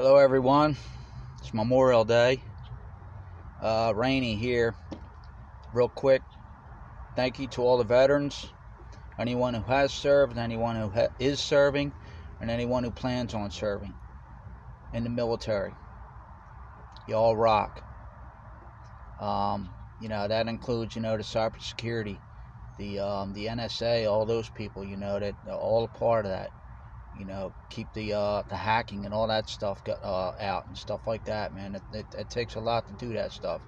Hello everyone, it's Memorial Day, rainy here. Real quick, thank you to all the veterans, anyone who has served, anyone who is serving, and anyone who plans on serving in the military. Y'all rock. That includes, the cybersecurity, the NSA, all those people, that all a part of that. Keep the hacking and all that stuff out and stuff like that, man. It takes a lot to do that stuff.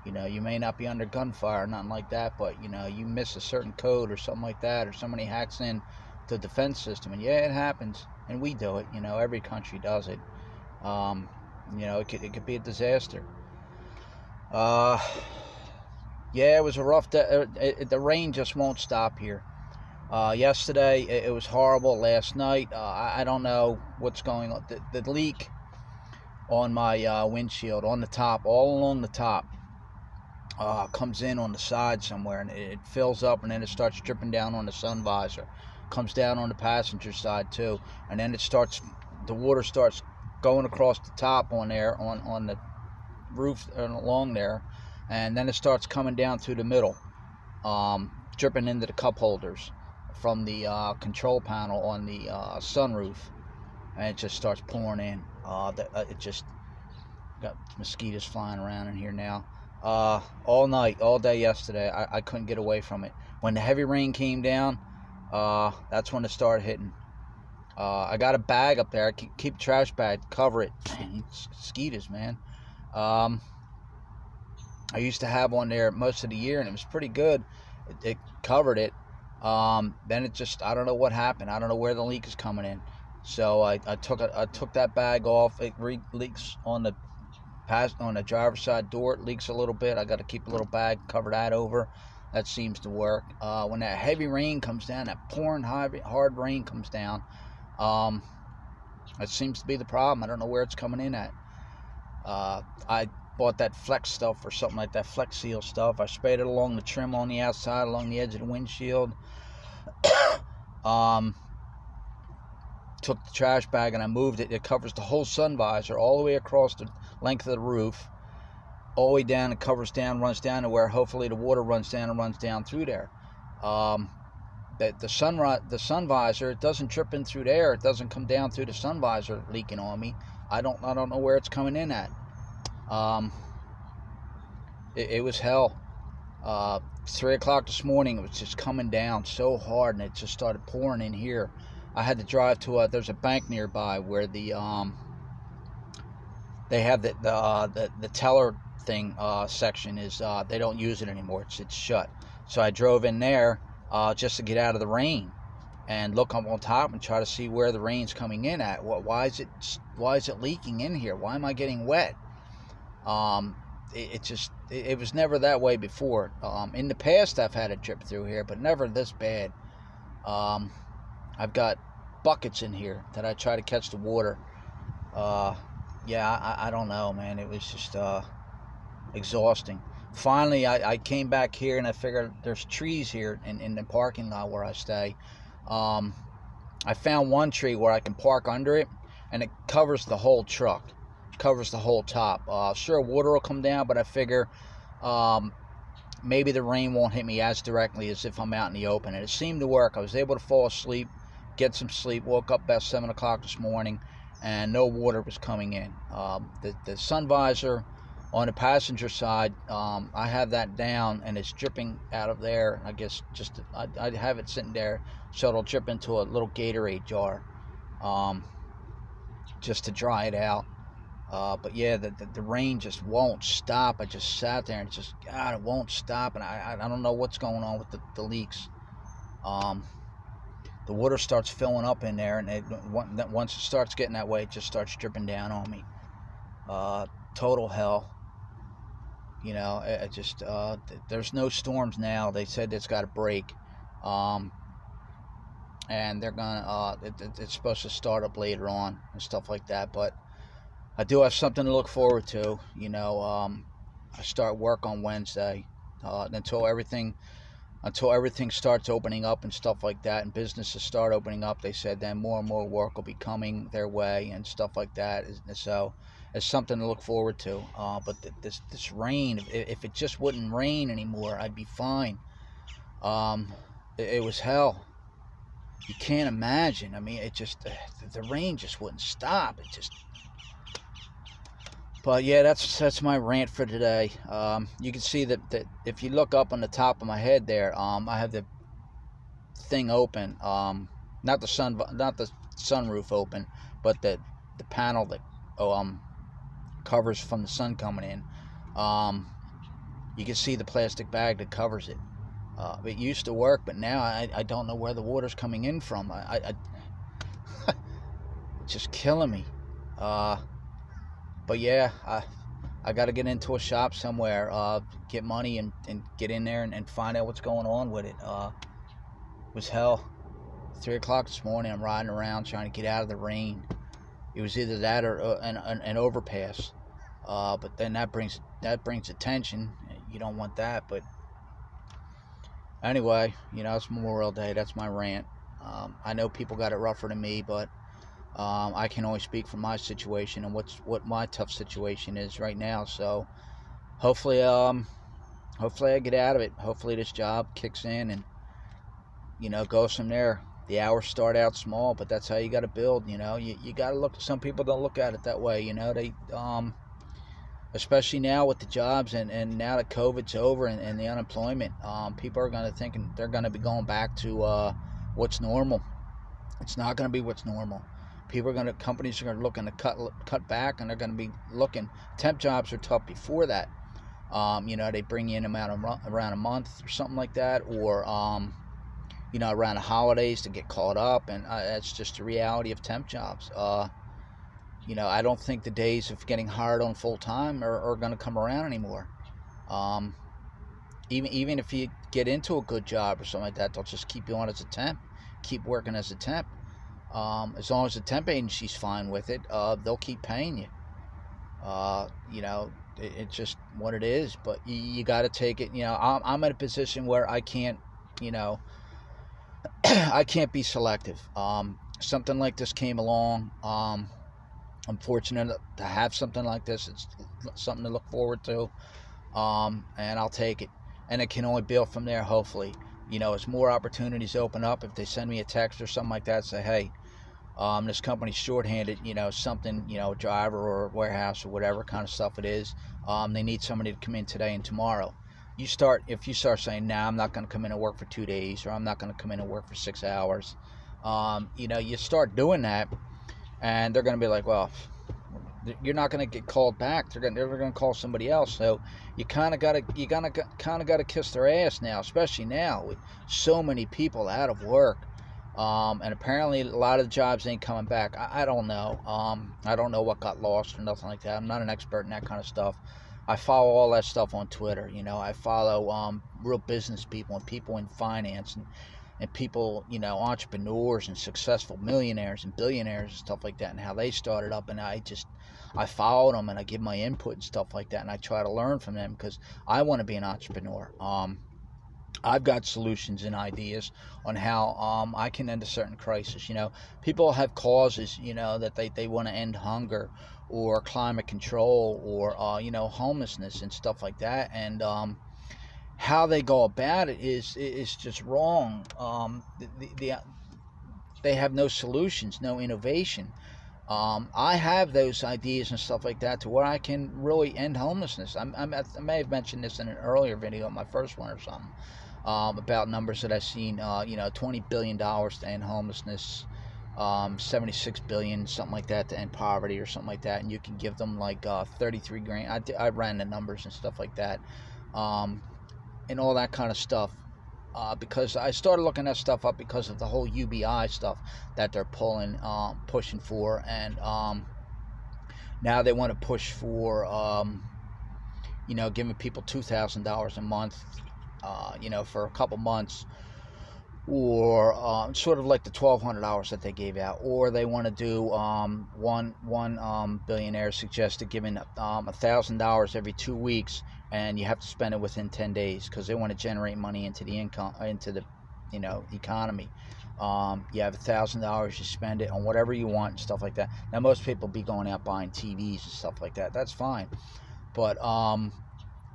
You may not be under gunfire or nothing like that, but you miss a certain code or something like that, or somebody hacks in the defense system, and yeah, it happens, and we do it. Every country does it. It could be a disaster. Yeah, it was a rough day. The rain just won't stop here. Yesterday it was horrible. Last night I don't know what's going on. The leak on my windshield, on the top, all along the top, comes in on the side somewhere, and it fills up, and then it starts dripping down on the sun visor. Comes down on the passenger side too, and then the water starts going across the top on there, on the roof along there, and then it starts coming down through the middle, dripping into the cup holders from the control panel on the sunroof, and it just starts pouring in. It just got mosquitoes flying around in here now. All night, all day yesterday, I couldn't get away from it. When the heavy rain came down, that's when it started hitting. I got a bag up there. I keep a trash bag, cover it. Mosquitoes, man. I used to have one there most of the year, and it was pretty good. It covered it. Then it just, I don't know what happened. I don't know where the leak is coming in. So I took that bag off. It leaks on the driver's side door. It leaks a little bit. I got to keep a little bag, cover that over. That seems to work. When that heavy rain comes down, that pouring hard rain comes down, that seems to be the problem. I don't know where it's coming in at. I bought that Flex stuff or something like that, Flex Seal stuff. I sprayed it along the trim on the outside, along the edge of the windshield. Took the trash bag and I moved it. It covers the whole sun visor all the way across the length of the roof, all the way down. It covers down, runs down to where hopefully the water runs down and runs down through there. The sun visor, it doesn't drip in through there. It doesn't come down through the sun visor leaking on me. I don't know where it's coming in at. It was hell. 3 o'clock this morning, it was just coming down so hard, and it just started pouring in here. I had to drive to there's a bank nearby where they have the teller thing section is they don't use it anymore. It's shut. So I drove in there just to get out of the rain and look up on top and try to see where the rain's coming in at. Why is it leaking in here? Why am I getting wet? It was never that way before. In the past, I've had it drip through here, but never this bad. I've got buckets in here that I try to catch the water. I don't know, man. It was just exhausting. Finally, I came back here and I figured there's trees here in the parking lot where I stay. I found one tree where I can park under it, and it covers the whole truck. Covers the whole top. Sure, water will come down, but I figure maybe the rain won't hit me as directly as if I'm out in the open. And it seemed to work. I was able to fall asleep, get some sleep, woke up about 7 o'clock this morning, and no water was coming in. The sun visor on the passenger side, I have that down, and it's dripping out of there. I guess I have it sitting there so it'll drip into a little Gatorade jar, just to dry it out. But yeah, the rain just won't stop. I just sat there and it won't stop, and I don't know what's going on with the leaks. The water starts filling up in there, and once it starts getting that way, it just starts dripping down on me. Total hell. There's no storms now. They said it's got to break, and they're gonna. It's supposed to start up later on and stuff like that, but I do have something to look forward to. I start work on Wednesday. Until everything until everything starts opening up and stuff like that, and businesses start opening up. They said then more and more work will be coming their way and stuff like that. So it's something to look forward to. But this rain, if it just wouldn't rain anymore, I'd be fine. It was hell. You can't imagine. I mean, it just, the rain just wouldn't stop. It just. But yeah, that's my rant for today. You can see that if you look up on the top of my head there, I have the thing open. Not the sunroof open, but the panel that covers from the sun coming in. You can see the plastic bag that covers it. It used to work, but now I don't know where the water's coming in from. It's just killing me. But yeah, I got to get into a shop somewhere, get money and get in there and find out what's going on with it. It was hell. 3 o'clock this morning, I'm riding around trying to get out of the rain. It was either that or an overpass. But then that brings attention. You don't want that, but anyway, it's Memorial Day. That's my rant. I know people got it rougher than me, but I can only speak from my situation and what my tough situation is right now. So hopefully I get out of it. Hopefully this job kicks in and goes from there. The hours start out small, but that's how you got to build. You got to look. Some people don't look at it that way. They especially now with the jobs and now that COVID's over and the unemployment, people are going to think they're going to be going back to what's normal. It's not going to be what's normal. Companies are going to looking to cut back, and they're going to be looking. Temp jobs are tough before that. They bring you in around a month or something like that, or around the holidays to get caught up, and that's just the reality of temp jobs. I don't think the days of getting hired on full time are going to come around anymore. Even if you get into a good job or something like that, they'll just keep you on as a temp, keep working as a temp. As long as the temp agency's fine with it, they'll keep paying you. It's just what it is. But you got to take it. I'm in a position where I can't, I can't be selective. Something like this came along. I'm fortunate to have something like this. It's something to look forward to, and I'll take it. And it can only build from there, hopefully. As more opportunities open up, if they send me a text or something like that, say, hey, this company's shorthanded, something, a driver or a warehouse or whatever kind of stuff it is, they need somebody to come in today and tomorrow. If you start saying, nah, I'm not going to come in and work for 2 days, or I'm not going to come in and work for 6 hours, you start doing that, and they're going to be like, well, you're not going to get called back. They're going to call somebody else. So you kind of got to kiss their ass now, especially now with so many people out of work. And apparently a lot of the jobs ain't coming back. I don't know. I don't know what got lost or nothing like that. I'm not an expert in that kind of stuff. I follow all that stuff on Twitter. I follow real business people and people in finance and people, entrepreneurs and successful millionaires and billionaires and stuff like that, and how they started up. And I followed them, and I give my input and stuff like that, and I try to learn from them because I want to be an entrepreneur. I've got solutions and ideas on how I can end a certain crisis. People have causes, that they want to end hunger or climate control or, homelessness and stuff like that. And how they go about it is just wrong. They have no solutions, no innovation. I have those ideas and stuff like that to where I can really end homelessness. I may have mentioned this in an earlier video, my first one or something, about numbers that I've seen. $20 billion to end homelessness, 76 billion, something like that, to end poverty or something like that. And you can give them like 33 grand. I ran the numbers and stuff like that, and all that kind of stuff. Because I started looking that stuff up because of the whole UBI stuff that they're pushing for, and now they want to push for, giving people $2,000 a month, for a couple months, or sort of like the $1,200 that they gave out, or they want to do one billionaire suggested giving $1,000 every 2 weeks, and you have to spend it within 10 days because they want to generate money into the income, into the economy. You have $1,000, you spend it on whatever you want and stuff like that. Now most people be going out buying TVs and stuff like that. That's fine, but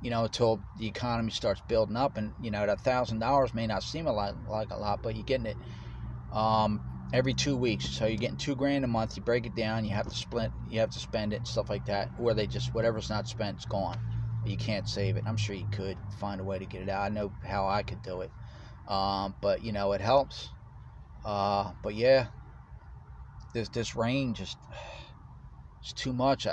until the economy starts building up, and that $1,000 may not seem like a lot, but you're getting it every 2 weeks. So you're getting $2,000 a month. You break it down, you have to spend it and stuff like that, or they just, whatever's not spent is gone. You can't save it. I'm sure you could find a way to get it out. I know how I could do it, but it helps. But yeah, this rain just, it's too much.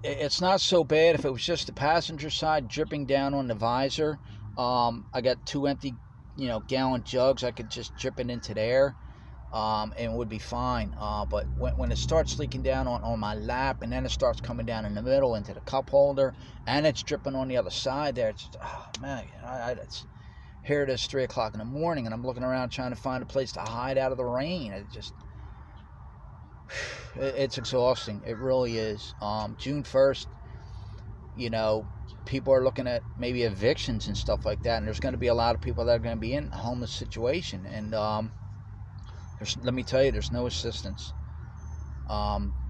It's not so bad if it was just the passenger side dripping down on the visor. I got 2 empty, gallon jugs. I could just drip it into there, and it would be fine. But when it starts leaking down on my lap, and then it starts coming down in the middle into the cup holder, and it's dripping on the other side there, it's just, oh man, here it is 3 o'clock in the morning, and I'm looking around trying to find a place to hide out of the rain. It's exhausting. It really is. June 1st, people are looking at maybe evictions and stuff like that, and there's going to be a lot of people that are going to be in a homeless situation, and let me tell you, there's no assistance.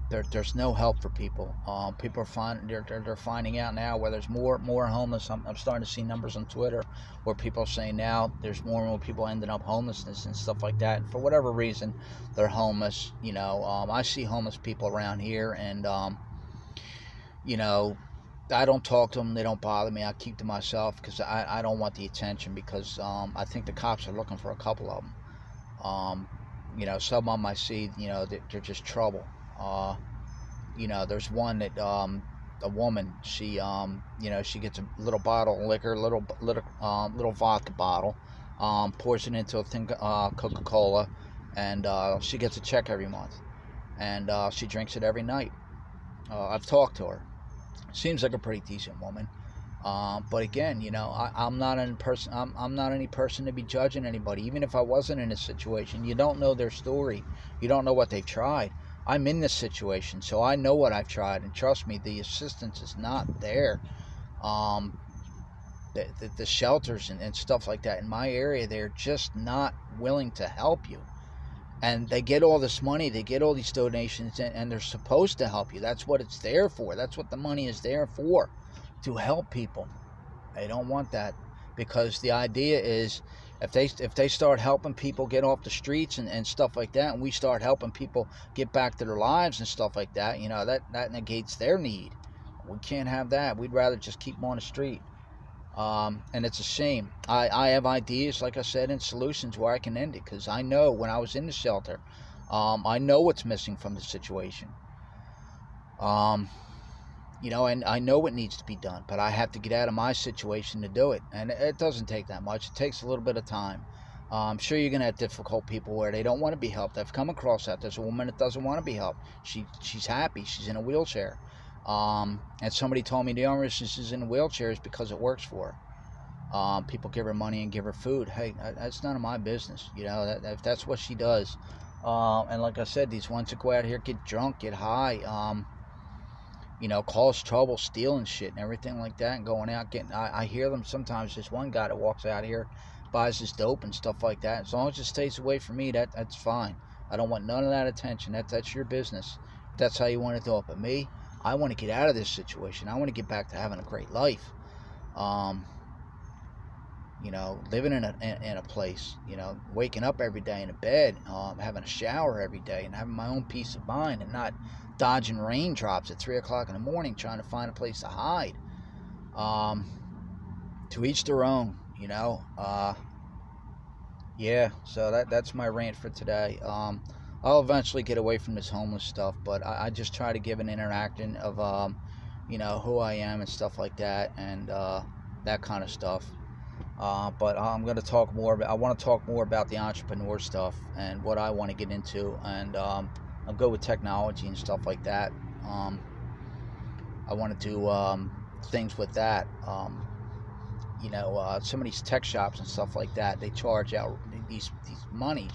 There's no help for people. People are they're finding out now where there's more homeless. I'm starting to see numbers on Twitter where people are saying now there's more and more people ending up homelessness and stuff like that. And for whatever reason, they're homeless. I see homeless people around here, and I don't talk to them. They don't bother me. I keep to myself because I don't want the attention, because I think the cops are looking for a couple of them. Some of them I see, they're just trouble. There's one that a woman, she she gets a little bottle of liquor, little vodka bottle, pours it into a thing Coca-Cola, and she gets a check every month, and she drinks it every night. I've talked to her. Seems like a pretty decent woman. But again, I'm not any person. I'm not any person to be judging anybody. Even if I wasn't in this situation, you don't know their story. You don't know what they've tried. I'm in this situation, so I know what I've tried, and trust me, the assistance is not there. The shelters and stuff like that in my area, they're just not willing to help you. And they get all this money, they get all these donations, and they're supposed to help you. That's what it's there for. That's what the money is there for, to help people. They don't want that, because the idea is if they start helping people get off the streets and stuff like that, and we start helping people get back to their lives and stuff like that, that negates their need. We can't have that. We'd rather just keep them on the street. And it's a shame. I have ideas, like I said, and solutions where I can end it, because I know when I was in the shelter, I know what's missing from the situation. And I know what needs to be done, but I have to get out of my situation to do it. And it doesn't take that much. It takes a little bit of time. I'm sure you're going to have difficult people where they don't want to be helped. I've come across that. There's a woman that doesn't want to be helped. She's happy. She's in a wheelchair. And somebody told me the only reason she's in a wheelchair is because it works for her. People give her money and give her food. Hey, that's none of my business. If that's what she does. And like I said, these ones that go out here, get drunk, get high, cause trouble, stealing shit and everything like that, and going out getting. I hear them sometimes. There's one guy that walks out here, buys his dope and stuff like that. As long as it stays away from me, that's fine. I don't want none of that attention. That's your business. If that's how you want to do it. But me, I want to get out of this situation. I want to get back to having a great life. Living in a place. Waking up every day in a bed, having a shower every day, and having my own peace of mind, and not dodging raindrops at 3 o'clock in the morning trying to find a place to hide. To each their own. Yeah, so that's my rant for today. I'll eventually get away from this homeless stuff, but I just try to give an interaction of who I am and stuff like that, and that kind of stuff. But I'm going to talk more. I want to talk more about the entrepreneur stuff and what I want to get into, and I'll go with technology and stuff like that. I want to do things with that. Some of these tech shops and stuff like that, they charge out. these monies.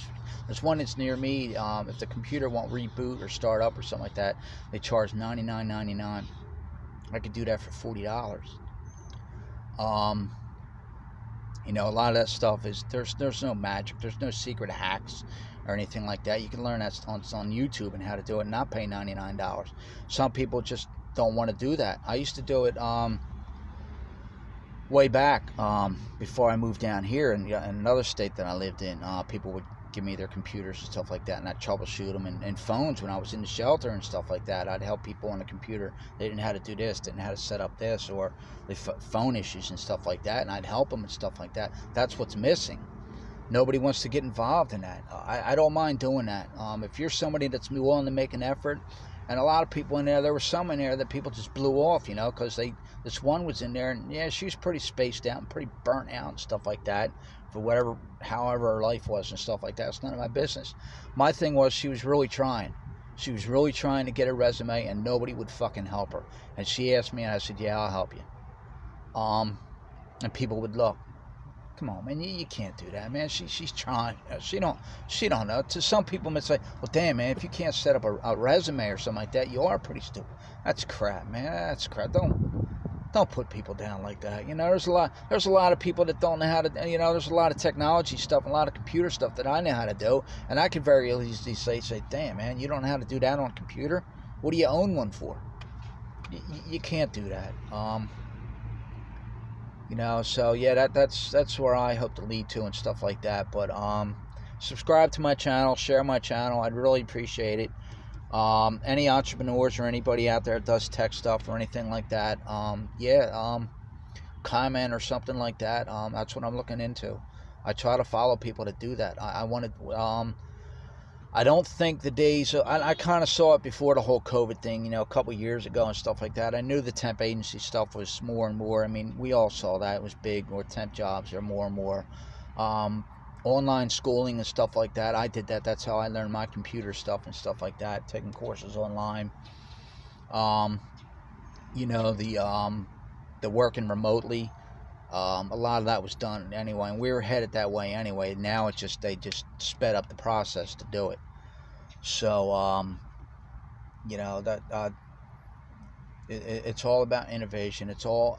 There's one that's near me. If the computer won't reboot or start up or something like that, they charge $99.99. I could do that for $40. You know, a lot of that stuff is there's no magic, there's no secret hacks or anything like that. You can learn that on YouTube and how to do it and not pay $99. Some people just don't want to do that. I used to do it way back before I moved down here in another state that I lived in. People would give me their computers and stuff like that, and I'd troubleshoot them, and phones when I was in the shelter and stuff like that. I'd help people on the computer. They didn't know how to do this, didn't know how to set up this, or the phone issues and stuff like that, and I'd help them and stuff like that. That's what's missing. Nobody wants to get involved in that. I don't mind doing that. If you're somebody that's willing to make an effort, and a lot of people in there were some in there that people just blew off, you know, because this one was in there, and yeah, she was pretty spaced out and pretty burnt out and stuff like that, for however her life was and stuff like that. It's none of my business. My thing was, she was really trying. She was really trying to get a resume, and nobody would fucking help her. And she asked me, and I said, yeah, I'll help you. And people would look. Come on, man, you can't do that, man. She's trying. She don't know. To some people, may say, well, damn, man, if you can't set up a resume or something like that, you are pretty stupid. That's crap, man. That's crap. Don't put people down like that. You know, there's a lot of people that don't know how to, you know, there's a lot of technology stuff, a lot of computer stuff that I know how to do, and I could very easily say, damn, man, you don't know how to do that on a computer? What do you own one for? You can't do that. You know, so yeah, that's where I hope to lead to and stuff like that. But subscribe to my channel, share my channel. I'd really appreciate it. Any entrepreneurs or anybody out there that does tech stuff or anything like that, comment or something like that. That's what I'm looking into. I try to follow people to do that. I don't think the days, I kind of saw it before the whole COVID thing, you know, a couple years ago and stuff like that. I knew the temp agency stuff was more and more. I mean, we all saw that. It was big, more temp jobs are more and more. Online schooling and stuff like that. I did that. That's how I learned my computer stuff and stuff like that, taking courses online. You know, the working remotely. A lot of that was done anyway, and we were headed that way anyway. Now it's just, they just sped up the process to do it. So, you know, that it's all about innovation. It's all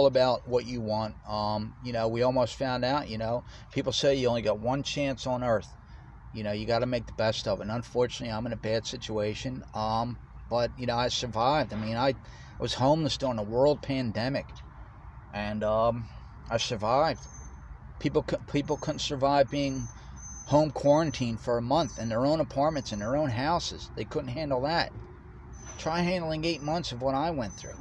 about what you want. You know, we almost found out, you know, people say you only got one chance on earth. You know, you got to make the best of it. And unfortunately, I'm in a bad situation. But, you know, I survived. I mean, I was homeless during a world pandemic. And I survived. People couldn't survive being home quarantined for a month in their own apartments, in their own houses. They couldn't handle that. Try handling 8 months of what I went through.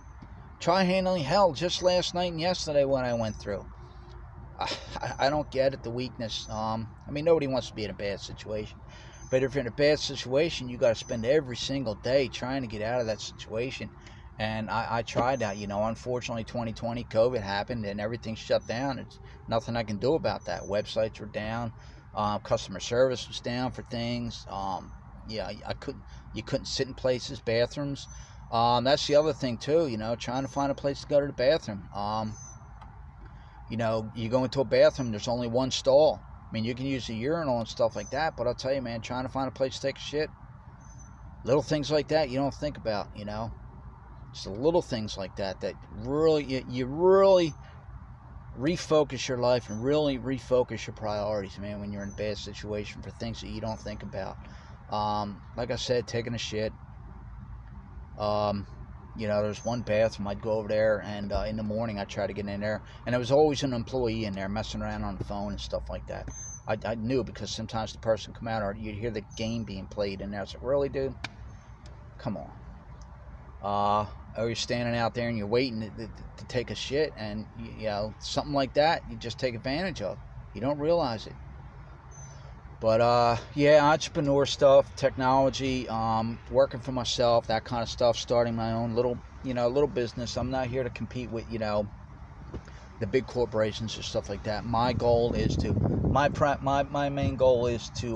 Try handling hell just last night and yesterday what I went through. I don't get it, the weakness. I mean, nobody wants to be in a bad situation. But if you're in a bad situation, you got to spend every single day trying to get out of that situation. And I tried that, you know. Unfortunately, 2020, COVID happened and everything shut down. It's nothing I can do about that. Websites were down. Customer service was down for things. Yeah, you couldn't sit in places, bathrooms. That's the other thing too, you know, trying to find a place to go to the bathroom. You know, you go into a bathroom, there's only one stall. I mean, you can use a urinal and stuff like that, but I'll tell you, man, trying to find a place to take a shit, little things like that you don't think about, you know. It's the little things like that that really, you really refocus your life and really refocus your priorities, man, when you're in a bad situation, for things that you don't think about. Like I said, taking a shit. You know, there's one bathroom, I'd go over there, and in the morning I'd try to get in there, and there was always an employee in there messing around on the phone and stuff like that. I knew, because sometimes the person come out, or you'd hear the game being played in there. I was like, really, dude? Come on. Or you're standing out there and you're waiting to take a shit, and you know, something like that, you just take advantage of. You don't realize it. But yeah, entrepreneur stuff, technology, working for myself, that kind of stuff, starting my own little business. I'm not here to compete with, you know, the big corporations or stuff like that. My goal is to, my main goal is to,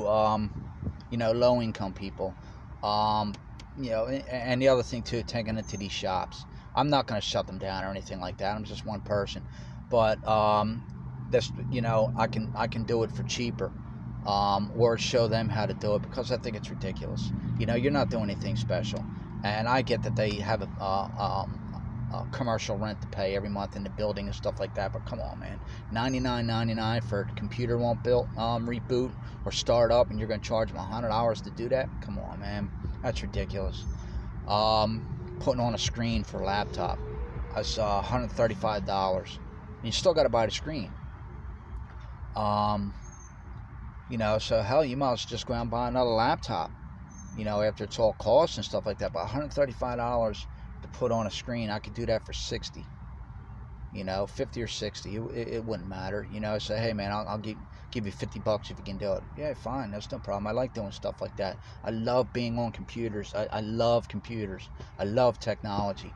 you know, low income people. You know, and the other thing too, taking it to these shops. I'm not going to shut them down or anything like that. I'm just one person. But, this, I can do it for cheaper, or show them how to do it, because I think it's ridiculous. You're not doing anything special, and I get that they have a commercial rent to pay every month in the building and stuff like that. But come on, man, $99.99 for a computer won't reboot or start up, and you're gonna charge them $100 to do that? Come on, man, that's ridiculous. Putting on a screen for a laptop, I saw $135. You still got to buy the screen. So hell, you might as well just go out and buy another laptop, after it's all costs and stuff like that. But $135 to put on a screen, I could do that for $60, 50 or 60. It wouldn't matter, Say, hey man, I'll give you $50 if you can do it. Yeah, fine, that's no problem. I like doing stuff like that. I love being on computers. I love computers. I love technology.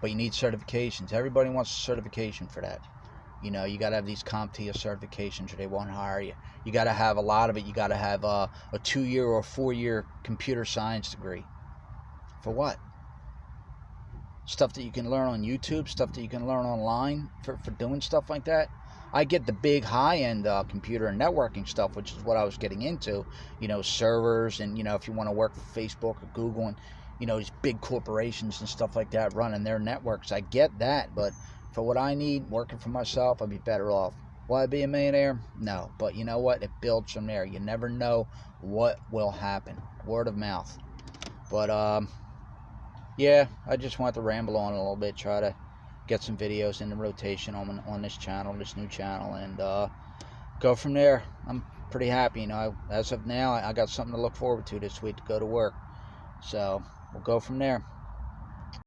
But you need certifications. Everybody wants a certification for that. You got to have these CompTIA certifications or they won't hire you. You got to have a lot of it. You got to have a 2-year or 4-year computer science degree. For what? Stuff that you can learn on YouTube, stuff that you can learn online for doing stuff like that. I get the big high-end computer and networking stuff, which is what I was getting into. Servers, and if you want to work for Facebook or Google, and these big corporations and stuff like that running their networks. I get that, but for what I need, working for myself, I'd be better off. Will I be a millionaire? No, but you know what? It builds from there. You never know what will happen. Word of mouth. But yeah, I just want to ramble on a little bit, try to get some videos in the rotation on this channel, this new channel, and go from there. I'm pretty happy. As of now, I got something to look forward to this week to go to work. So we'll go from there.